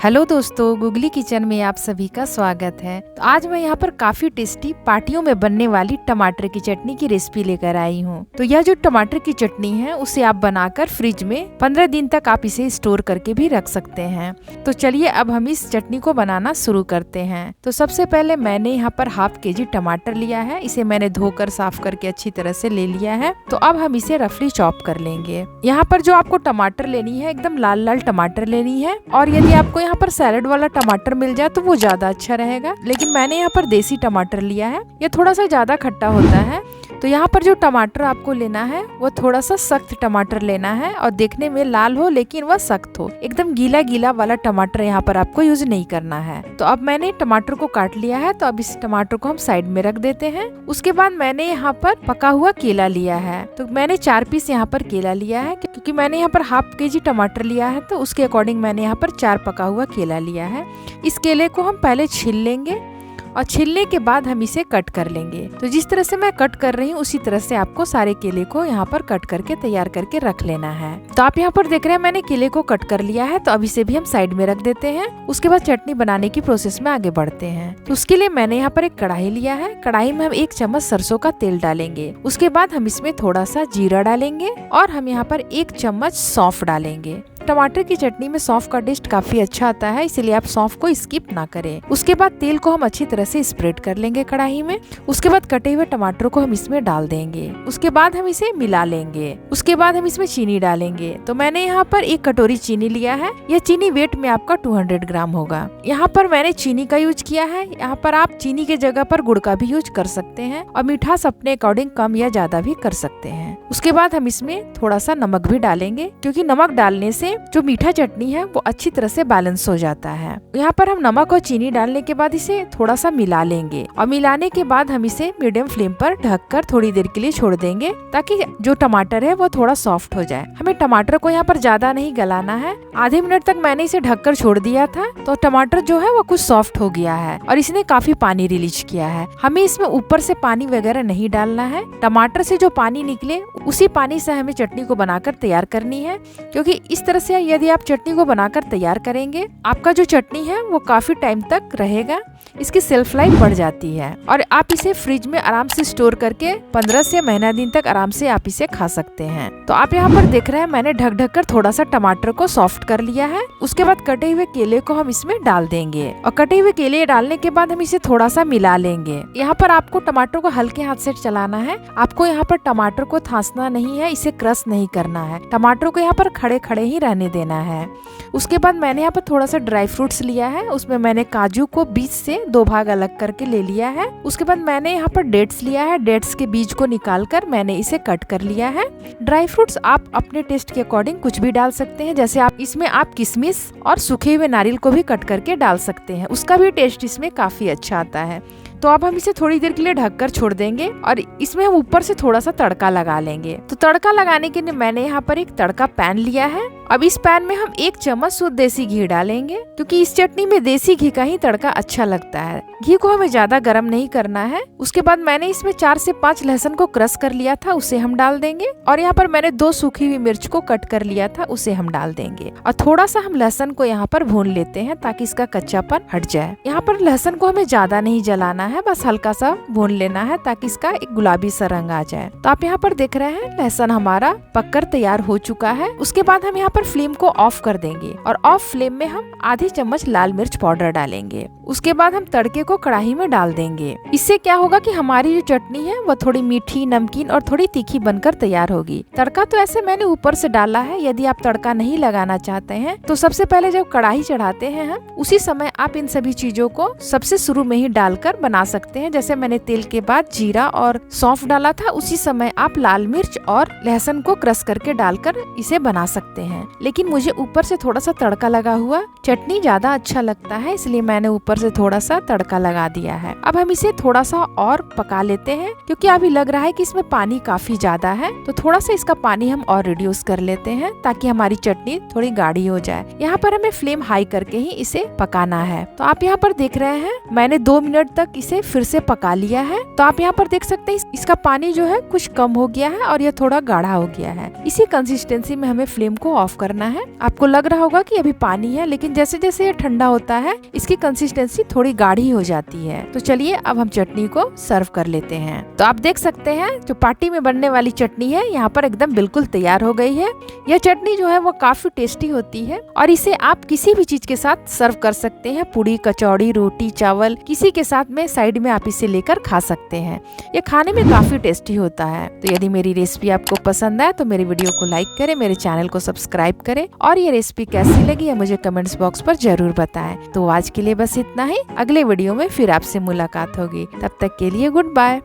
Hello दोस्तों, googly kitchen में आप सभी का स्वागत है। तो आज मैं यहाँ पर काफी टेस्टी पार्टियों में बनने वाली टमाटर की चटनी की रेसिपी लेकर आई हूँ। तो यह जो टमाटर की चटनी है उसे आप बनाकर फ्रिज में 15 दिन तक आप इसे स्टोर करके भी रख सकते हैं। तो चलिए अब हम इस चटनी को बनाना शुरू करते हैं। तो सबसे पहले मैंने यहाँ पर हाफ केजी टमाटर लिया है। इसे मैंने धोकर साफ करके अच्छी तरह से ले लिया है। तो अब हम इसे रफली चॉप कर लेंगे। यहाँ पर जो आपको टमाटर लेनी है एकदम लाल लाल टमाटर लेनी है, और यदि आपको यहाँ पर सैलेड वाला टमाटर मिल जाए तो वो ज्यादा अच्छा रहेगा, लेकिन मैंने यहाँ पर देसी टमाटर लिया है। ये थोड़ा सा ज्यादा खट्टा होता है। तो यहाँ पर जो टमाटर आपको लेना है वो थोड़ा सा सख्त टमाटर लेना है, और देखने में लाल हो लेकिन वह सख्त हो। एकदम गीला गीला वाला टमाटर यहाँ पर आपको यूज नहीं करना है। तो अब मैंने टमाटर को काट लिया है। तो अब इस टमाटर को हम साइड में रख देते हैं। उसके बाद मैंने यहाँ पर पका हुआ केला लिया है। तो मैंने 4 पीस यहाँ पर केला लिया है, क्योंकि मैंने यहाँ पर हाफ केजी टमाटर लिया है। तो उसके अकॉर्डिंग मैंने यहाँ पर 4 पका हुआ केला लिया है। इस केले को हम पहले छील लेंगे, और छीलने के बाद हम इसे कट कर लेंगे। तो जिस तरह से मैं कट कर रही हूँ उसी तरह से आपको सारे केले को यहाँ पर कट करके तैयार करके रख लेना है। तो आप यहाँ पर देख रहे हैं मैंने केले को कट कर लिया है। तो अब इसे भी हम साइड में रख देते हैं। उसके बाद चटनी बनाने की प्रोसेस में आगे बढ़ते हैं। तो उसके लिए मैंने यहाँ पर एक कढ़ाई लिया है। कढ़ाई में हम 1 चम्मच सरसों का तेल डालेंगे। उसके बाद हम इसमें थोड़ा सा जीरा डालेंगे, और हम यहाँ पर 1 चम्मच सौंफ डालेंगे। टमाटर की चटनी में सौंफ का टेस्ट काफी अच्छा आता है, इसलिए आप सौंफ को स्किप ना करें। उसके बाद तेल को हम अच्छी तरह से स्प्रेड कर लेंगे कढ़ाई में। उसके बाद कटे हुए टमाटर को हम इसमें डाल देंगे। उसके बाद हम इसे मिला लेंगे। उसके बाद हम इसमें चीनी डालेंगे। तो मैंने यहाँ पर 1 कटोरी चीनी लिया है। यह चीनी वेट में आपका 200 ग्राम होगा। यहाँ पर मैंने चीनी का यूज किया है। यहाँ पर आप चीनी के जगह पर गुड़ का भी यूज कर सकते हैं, और मिठास अपने अकॉर्डिंग कम या ज्यादा भी कर सकते हैं। उसके बाद हम इसमें थोड़ा सा नमक भी डालेंगे, क्योंकि नमक डालने से जो मीठा चटनी है वो अच्छी तरह से बैलेंस हो जाता है। यहाँ पर हम नमक और चीनी डालने के बाद इसे थोड़ा सा मिला लेंगे, और मिलाने के बाद हम इसे मीडियम फ्लेम पर ढककर थोड़ी देर के लिए छोड़ देंगे, ताकि जो टमाटर है वो थोड़ा सॉफ्ट हो जाए। हमें टमाटर को यहाँ पर ज्यादा नहीं गलाना है। आधे मिनट तक मैंने इसे ढककर छोड़ दिया था, तो टमाटर जो है वो कुछ सॉफ्ट हो गया है, और इसने काफी पानी रिलीज किया है। हमें इसमें ऊपर से पानी वगैरह नहीं डालना है। टमाटर से जो पानी निकले उसी पानी से हमें चटनी को बनाकर तैयार करनी है, क्योंकि इस तरह से यदि आप चटनी को बनाकर तैयार करेंगे आपका जो चटनी है वो काफी टाइम तक रहेगा। इसकी सेल्फ लाइफ बढ़ जाती है, और आप इसे फ्रिज में आराम से स्टोर करके 15 से महीना दिन तक आराम से आप इसे खा सकते हैं। तो आप यहाँ पर देख रहे हैं मैंने ढक ढक कर थोड़ा सा टमाटर को सॉफ्ट कर लिया है। उसके बाद कटे हुए केले को हम इसमें डाल देंगे, और कटे हुए केले डालने के बाद हम इसे थोड़ा सा मिला लेंगे। यहाँ पर आपको टमाटर को हल्के हाथ से चलाना है। आपको यहाँ पर टमाटर को थासना नहीं है, इसे क्रश नहीं करना है। टमाटर को यहाँ पर खड़े खड़े ही रहने देना है। उसके बाद मैंने यहाँ पर थोड़ा सा ड्राई फ्रूट्स लिया है। उसमें मैंने काजू को बीच से 2 भाग अलग करके ले लिया है। उसके बाद मैंने यहाँ पर डेट्स लिया है। डेट्स के बीज को निकाल कर मैंने इसे कट कर लिया है। ड्राई फ्रूट्स आप अपने टेस्ट के अकॉर्डिंग कुछ भी डाल सकते हैं, जैसे आप इसमें आप किशमिश और सूखे हुए नारियल को भी कट करके डाल सकते हैं। उसका भी टेस्ट इसमें काफी अच्छा आता है। तो अब हम इसे थोड़ी देर के लिए ढककर छोड़ देंगे, और इसमें हम ऊपर से थोड़ा सा तड़का लगा लेंगे। तो तड़का लगाने के लिए मैंने यहाँ पर एक तड़का पैन लिया है। अब इस पैन में हम 1 चम्मच शुद्ध देसी घी डालेंगे, क्योंकि इस चटनी में देसी घी का ही तड़का अच्छा लगता है। घी को हमें ज्यादा गर्म नहीं करना है। उसके बाद मैंने इसमें 4 से 5 लहसुन को क्रश कर लिया था, उसे हम डाल देंगे। और यहाँ पर मैंने 2 सूखी हुई मिर्च को कट कर लिया था, उसे हम डाल देंगे। और थोड़ा सा हम लहसुन को यहाँ पर भून लेते हैं, ताकि इसका कच्चापन हट जाए। यहाँ पर लहसुन को हमें ज्यादा नहीं जलाना है, बस हल्का सा भून लेना है, ताकि इसका एक गुलाबी सा रंग आ जाए। तो आप यहाँ पर देख रहे हैं लहसुन हमारा पककर तैयार हो चुका है। उसके बाद हम यहाँ पर फ्लेम को ऑफ कर देंगे, और ऑफ फ्लेम में हम आधी चम्मच लाल मिर्च पाउडर डालेंगे। उसके बाद हम तड़के को कढ़ाई में डाल देंगे। इससे क्या होगा कि हमारी जो चटनी है वो थोड़ी मीठी, नमकीन और थोड़ी तीखी बनकर तैयार होगी। तड़का तो ऐसे मैंने ऊपर से डाला है। यदि आप तड़का नहीं लगाना चाहते हैं तो सबसे पहले जब कढ़ाई चढ़ाते हैं हम, उसी समय आप इन सभी चीजों को सबसे शुरू में ही डालकर बना सकते हैं। जैसे मैंने तेल के बाद जीरा और सौंफ डाला था, उसी समय आप लाल मिर्च और लहसुन को क्रश करके डालकर इसे बना सकते हैं। लेकिन मुझे ऊपर से थोड़ा सा तड़का लगा हुआ चटनी ज्यादा अच्छा लगता है, इसलिए मैंने ऊपर से थोड़ा सा तड़का लगा दिया है। अब हम इसे थोड़ा सा और पका लेते हैं, क्योंकि अभी लग रहा है कि इसमें पानी काफी ज्यादा है। तो थोड़ा सा इसका पानी हम और रिड्यूस कर लेते हैं, ताकि हमारी चटनी थोड़ी गाढ़ी हो जाए। यहाँ पर हमें फ्लेम हाई करके ही इसे पकाना है। तो आप यहाँ पर देख रहे हैं मैंने 2 मिनट तक इसे फिर से पका लिया है। तो आप यहाँ पर देख सकते हैं इसका पानी जो है कुछ कम हो गया है, और यह थोड़ा गाढ़ा हो गया है। इसी कंसिस्टेंसी में हमें फ्लेम को ऑफ करना है। आपको लग रहा होगा कि अभी पानी है, लेकिन जैसे जैसे ये ठंडा होता है इसकी कंसिस्टेंसी थोड़ी गाढ़ी हो जाती है। तो चलिए अब हम चटनी को सर्व कर लेते हैं। तो आप देख सकते हैं जो पार्टी में बनने वाली चटनी है यहाँ पर एकदम बिल्कुल तैयार हो गई है। यह चटनी जो है वो काफी टेस्टी होती है और इसे आप किसी भी चीज के साथ सर्व कर सकते हैं। पूड़ी, कचौड़ी, रोटी, चावल, किसी के साथ में साइड में आप इसे लेकर खा सकते हैं। ये खाने में काफी टेस्टी होता है। तो यदि मेरी रेसिपी आपको पसंद आए तो मेरी वीडियो को लाइक करें, मेरे चैनल को सब्सक्राइब करें और ये रेसिपी कैसी लगी है मुझे कमेंट्स बॉक्स पर जरूर बताएं। तो आज के लिए बस इतना ही। अगले वीडियो में फिर आपसे मुलाकात होगी। तब तक के लिए गुड बाय।